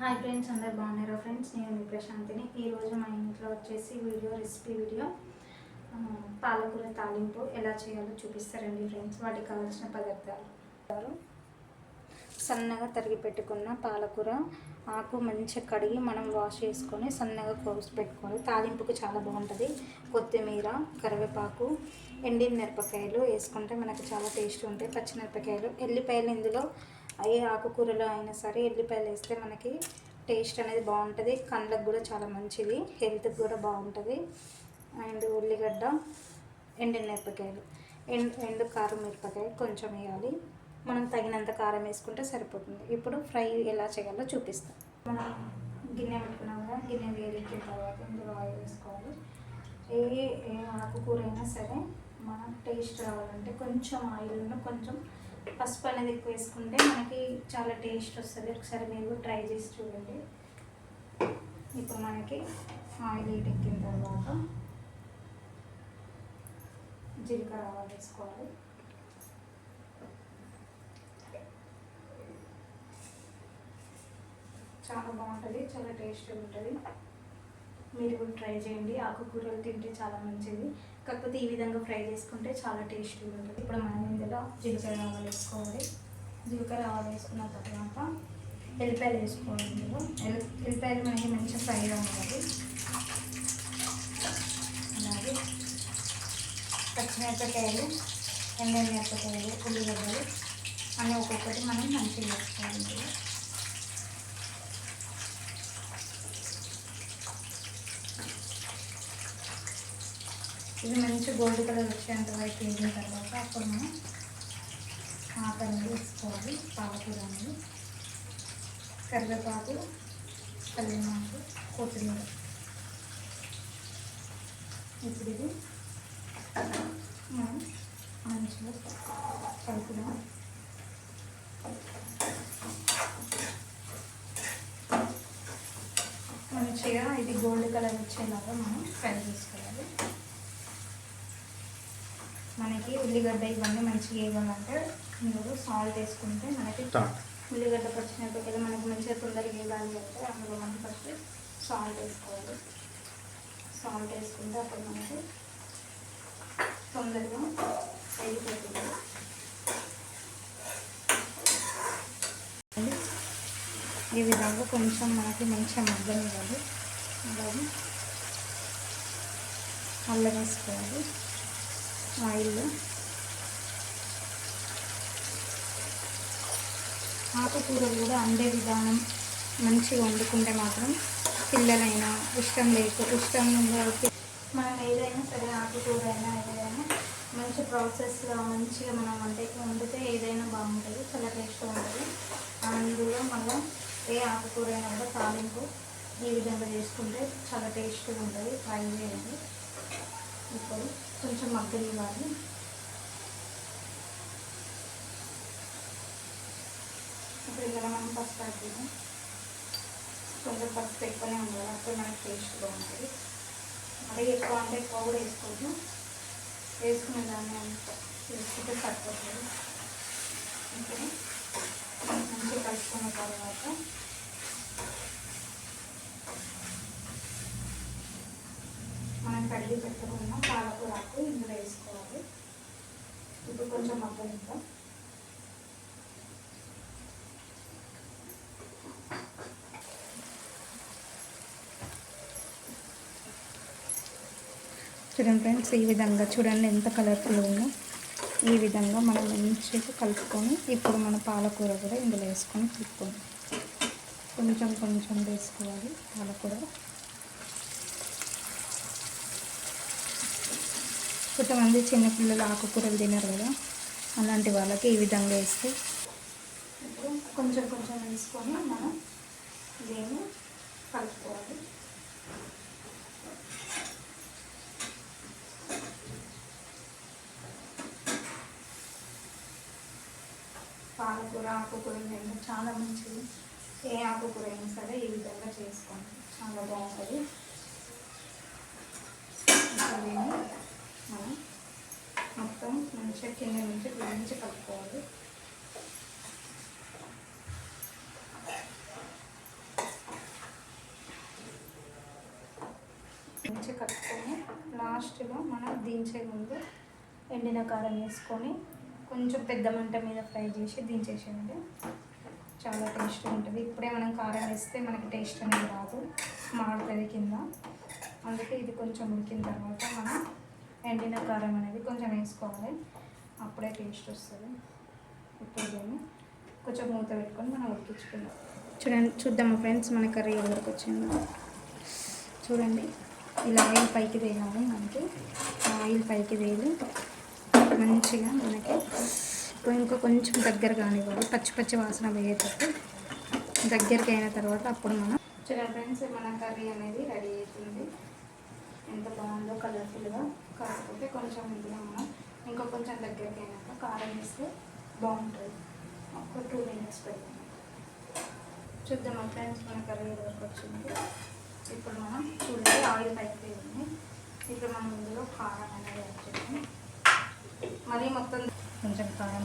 Hi friends, అందరు బాగున్నారా friends? నేను మీ ప్రశాంతిని. ఈరోజు మా ఇంట్లో వచ్చేసి రెసిపీ వీడియో పాలకూర తాలింపు ఎలా చేయాలో చూపిస్తారండి ఫ్రెండ్స్. వాటికి కావాల్సిన పదార్థాలు: సన్నగా తరిగి పెట్టుకున్న పాలకూర ఆకు మంచిగా కడిగి మనం వాష్ చేసుకొని సన్నగా కోసి పెట్టుకోవాలి. తాలింపుకు చాలా బాగుంటుంది. కొత్తిమీర, కరివేపాకు, ఎండిన మిరపకాయలు వేసుకుంటే మనకు చాలా టేస్ట్ ఉంటాయి. పచ్చిమిరపకాయలు, ఎల్లిపాయలు. ఇందులో ఏ ఆకుకూరలో అయినా సరే ఎల్లిపాయలు వేస్తే మనకి టేస్ట్ అనేది బాగుంటుంది. కళ్ళకు కూడా చాలా మంచిది, హెల్త్కి కూడా బాగుంటుంది. అండ్ ఉల్లిగడ్డ, ఎండిన మిరపకాయలు, ఎండు కారం మిరపకాయ కొంచెం వేయాలి. మనం తగినంత కారం వేసుకుంటే సరిపోతుంది. ఇప్పుడు ఫ్రై ఎలా చేయాలో చూపిస్తాం. మనం గిన్నె పెట్టుకున్నాం కదా, గిన్నె వేడెక్కిన తర్వాత ఇందులో ఆయిల్ వేసుకోవాలి. ఏ ఆకుకూర అయినా సరే మనం టేస్ట్ రావాలంటే కొంచెం ఆయిల్ను కొంచెం పసుపు అనేది ఎక్కువ వేసుకుంటే మనకి చాలా టేస్ట్ వస్తుంది. ఒకసారి మీరు ట్రై చేసి చూడండి. ఇప్పుడు మనకి ఆయిల్ ఎక్కిన తర్వాత జీలకర్ర ఆవాలు వేసుకోవాలి. చాలా బాగుంటుంది, చాలా టేస్ట్గా ఉంటుంది. మీరు కూడా ట్రై చేయండి. ఆకుకూరలు తింటే చాలా మంచిది. కాకపోతే ఈ విధంగా ఫ్రై చేసుకుంటే చాలా టేస్టీగా ఉంటుంది. ఇప్పుడు మనం ఇందులో జీలకర్ర ఆవాలు వేసుకోవాలి. జీలకర్ర ఆవాలు వేసుకున్న తర్వాత ఎల్లిపాయలు వేసుకోవాలి. ఇందులో ఎల్లిపాయలు మనకి మంచిగా ఫ్రై అవ్వాలి. అలాగే పచ్చిమిరపకాయలు, ఎండిన మిరపకాయలు, ఉల్లిగడ్డలు అన్నీ ఒక్కొక్కటి మనం మంచిగా వేసుకోవాలి. ఇందులో ఇది మంచి గోల్డ్ కలర్ వచ్చేంత వరకు వేసిన తర్వాత అప్పుడు మనం ఆకు అనేది వేసుకోవాలి. పాలకూర అనేది, కరివేపాకు, కల్లిమాకు, కొత్తిమీర. ఇప్పుడు ఇది మనం మంచిగా కలుపుదాం. మంచిగా ఇది గోల్డ్ కలర్ వచ్చేలాగా మనం ఫ్రై చేసుకోవాలి. మనకి ఉల్లిగడ్డ ఇవన్నీ మంచిగా వేయాలంటే ఇందులో సాల్ట్ వేసుకుంటే మనకి ఉల్లిగడ్డ పచ్చిమిరపకాయలు మనకి మంచిగా తొందరగా వేయాలి అంటే అందులో మనం ఫస్ట్ సాల్ట్ వేసుకోవాలి. సాల్ట్ వేసుకుంటే అప్పుడు మనకి తొందరగా వేగిపోతుంది. ఈ విధంగా కొంచెం మనకి మంచిగా మగ్గనివ్వాలి. అలాగే అల్లం వేసుకోవాలి. ఆయిల్, ఆకుకూరలు కూడా అండే విధానం మంచిగా వండుకుంటే మాత్రం పిల్లలైనా ఇష్టం మనం ఏదైనా సరే ఆకుకూర అయినా ఏదైనా మంచి ప్రాసెస్గా మంచిగా మనం వండితే ఏదైనా బాగుంటుంది, చాలా టేస్ట్గా ఉంటుంది. అందులో మనం ఏ ఆకుకూర అయినా కూడా తాలింపు ఈ విధంగా చేసుకుంటే చాలా టేస్ట్గా ఉంటుంది. ట్రై చేయండి. ఇప్పుడు కొంచెం మగ్గనివ్వాలి. ఇప్పుడు ఇలా మనం పసుపు వేద్దాం. కొంచెం పసుపు ఎక్కువనే ఉండాలి, అప్పుడు మనకి టేస్ట్గా ఉంటుంది. మరీ ఎక్కువ అంటే ఎక్కువ కూడా వేసుకోవద్దు. వేసుకునే దాన్ని అంతా వేసుకుంటే సరిపోతుంది. ఇప్పుడు మంచిగా కలుపుకున్న తర్వాత మనం కడిగి పెట్టుకున్న పాలకూర ఆకు ఇందులో వేసుకోవాలి. ఇప్పుడు కొంచెం మగ్గనిద్దాం. చూడండి ఫ్రెండ్స్, ఈ విధంగా చూడండి ఎంత కలర్ఫుల్ ఉందో. ఈ విధంగా మనం మంచిగా కలుపుకొని ఇప్పుడు మన పాలకూర కూడా ఇందులో వేసుకొని కలుపుకోండి. కొంచెం కొంచెం వేసుకోవాలి పాలకూర. కొంతమంది చిన్నపిల్లలు ఆకుకూరలు తినరు కదా, అలాంటి వాళ్ళకి ఈ విధంగా వేస్తే ఇప్పుడు కొంచెం కొంచెం వేసుకొని మనం దీన్ని కలుపుకోవాలి. పాలకూర ఆకుకూర తింటే చాలా మంచిది. ఏ ఆకుకూర అయినా సరే ఈ విధంగా చేసుకోండి, చాలా బాగుంటుంది. మనం మొత్తం మంచిగా కింద నుంచి మంచి కలుపుకోవాలి. దించే ముందు ఎండిన కారం వేసుకొని కొంచెం పెద్ద మంట మీద ఫ్రై చేసి దించేసేయండి. చాలా టేస్ట్ ఉంటుంది. ఇప్పుడే మనం కారం వేస్తే మనకి టేస్ట్ అనేది రాదు, మాడుతుంది కింద. అందుకే ఇది కొంచెం ఉడికిన తర్వాత మనం ఎండిన కారం అనేది కొంచెం వేసుకోవాలి, అప్పుడే టేస్ట్ వస్తుంది. ఇప్పుడు దీన్ని కొంచెం మూత పెట్టుకొని మనం ఉడికించుకుందాం. చూద్దాము ఫ్రెండ్స్ మన కర్రీ ఎవరికి వచ్చిందో. చూడండి, ఇలా ఆయిల్ పైకి తేయాలి. మనకి ఆయిల్ పైకి తేలి మంచిగా మనకి ఇంకా కొంచెం దగ్గర కానివ్వాలి, పచ్చి పచ్చి వాసన పోయేటట్టు దగ్గరికి అయిన తర్వాత అప్పుడు మనం చూడండి ఫ్రెండ్స్, మన కర్రీ అనేది రెడీ అవుతుంది. ఎంత బాగుందో కలర్ఫుల్గా. కాకపోతే కొంచెం ఇందులో మనం ఇంకా కొంచెం దగ్గరికి అయినాక కారం వేస్తే బాగుంటుంది. ఒక 2 minutes పెడతాం. చూద్దాం ఫ్రెండ్స్ మన కర్రీ వరకు వచ్చింది. ఇప్పుడు మనం చూడండి ఆయిల్ పైకి తేలింది. ఇప్పుడు మనం ఇందులో కారం అనేది యాడ్ చేస్తాం. మరీ మొత్తం కొంచెం కారం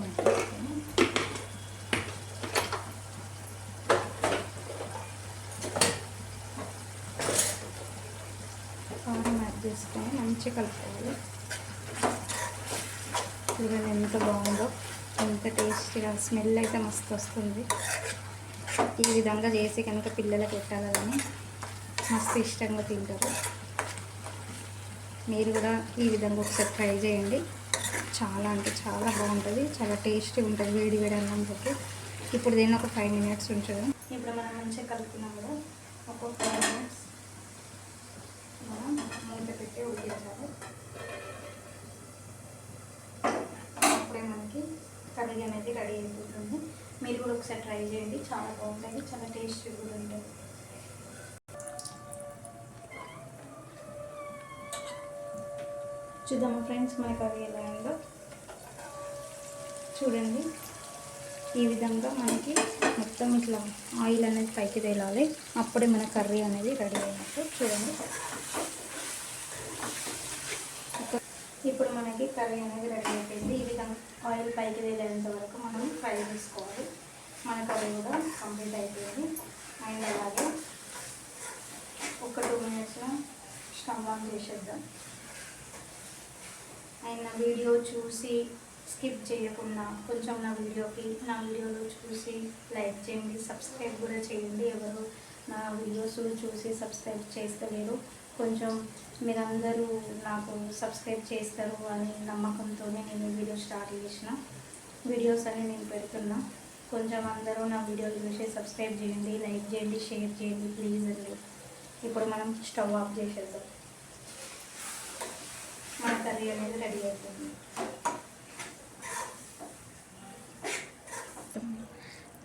యాడ్ చేసుకొని మంచిగా కలుపుకోవాలి. చూడండి ఎంత బాగుందో, ఎంత టేస్టీగా, స్మెల్ అయితే మస్తు వస్తుంది. ఈ విధంగా చేసి కనుక పిల్లలకు పెట్టాలని మస్తు ఇష్టంగా తింటారు. మీరు కూడా ఈ విధంగా ఒకసారి ట్రై చేయండి. చాలా అంటే చాలా బాగుంటుంది, చాలా టేస్టీ ఉంటుంది వేడి వేడి అన్నంలోకి. ఇప్పుడు దీన్ని ఒక 5 minutes ఉంచడం. ఇప్పుడు మనం మంచిగా కలుపుకున్నాం కదా, ఒక 5 minutes మనం మూత పెట్టి ఉడికించాలి. అప్పుడే మనకి కర్రీ అనేది రెడీ అయిపోతుంది. మీరు కూడా ఒకసారి ట్రై చేయండి, చాలా బాగుంటుంది, చాలా టేస్టీ కూడా ఉంటుంది. చూద్దాము ఫ్రెండ్స్ మన కర్రీ ఎలా ఉందో. చూడండి, ఈ విధంగా మనకి మొత్తం ఇట్లా ఆయిల్ అనేది పైకి తేలాలి, అప్పుడే మన కర్రీ అనేది రెడీ అయినట్టు. చూడండి, ఇప్పుడు మనకి కర్రీ అనేది రెడీ అయిపోయింది. ఈ విధంగా ఆయిల్ పైకి తేలేంత వరకు మనం ఫ్రై చేసుకోవాలి. మన కర్రీ కూడా కంప్లీట్ అయిపోయింది. అండ్ అలాగే ఒక 2 minutes స్టవ్ ఆన్ చేసేద్దాం. అండ్ నా వీడియో చూసి స్కిప్ చేయకుండా కొంచెం నా వీడియోలో చూసి లైక్ చేయండి, సబ్స్క్రైబ్ కూడా చేయండి. ఎవరు నా వీడియోస్ చూసి సబ్స్క్రైబ్ చేస్తలేరు, కొంచెం మీరందరూ నాకు సబ్స్క్రైబ్ చేస్తారు అని నమ్మకంతోనే నేను వీడియో స్టార్ట్ చేసిన. వీడియోస్ అన్నీ నేను పెడుతున్నా. కొంచెం అందరూ నా వీడియోలు చూసి సబ్స్క్రైబ్ చేయండి, లైక్ చేయండి, షేర్ చేయండి ప్లీజ్ అండి. ఇప్పుడు మనం స్టవ్ ఆఫ్ చేసేద్దాం. మన కర్రీ అనేది రెడీ అయిపోయింది.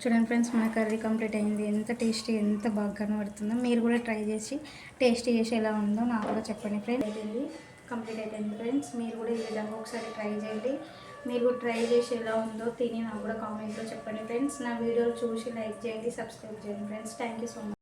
చూడండి ఫ్రెండ్స్, మన కర్రీ కంప్లీట్ అయింది. ఎంత టేస్టీ, ఎంత బాగా కనబడుతుందో. మీరు కూడా ట్రై చేసి టేస్టీ చేసి ఎలా ఉందో నాకు కూడా చెప్పండి ఫ్రెండ్స్. కంప్లీట్ అయిపోయింది ఫ్రెండ్స్. మీరు కూడా ఈ విధంగా ఒకసారి ట్రై చేయండి. మీరు కూడా ట్రై చేసి ఎలా ఉందో తిని నాకు కూడా కామెంట్లో చెప్పండి ఫ్రెండ్స్. నా వీడియోలు చూసి లైక్ చేయండి, సబ్స్క్రైబ్ చేయండి friends. Thank you so much.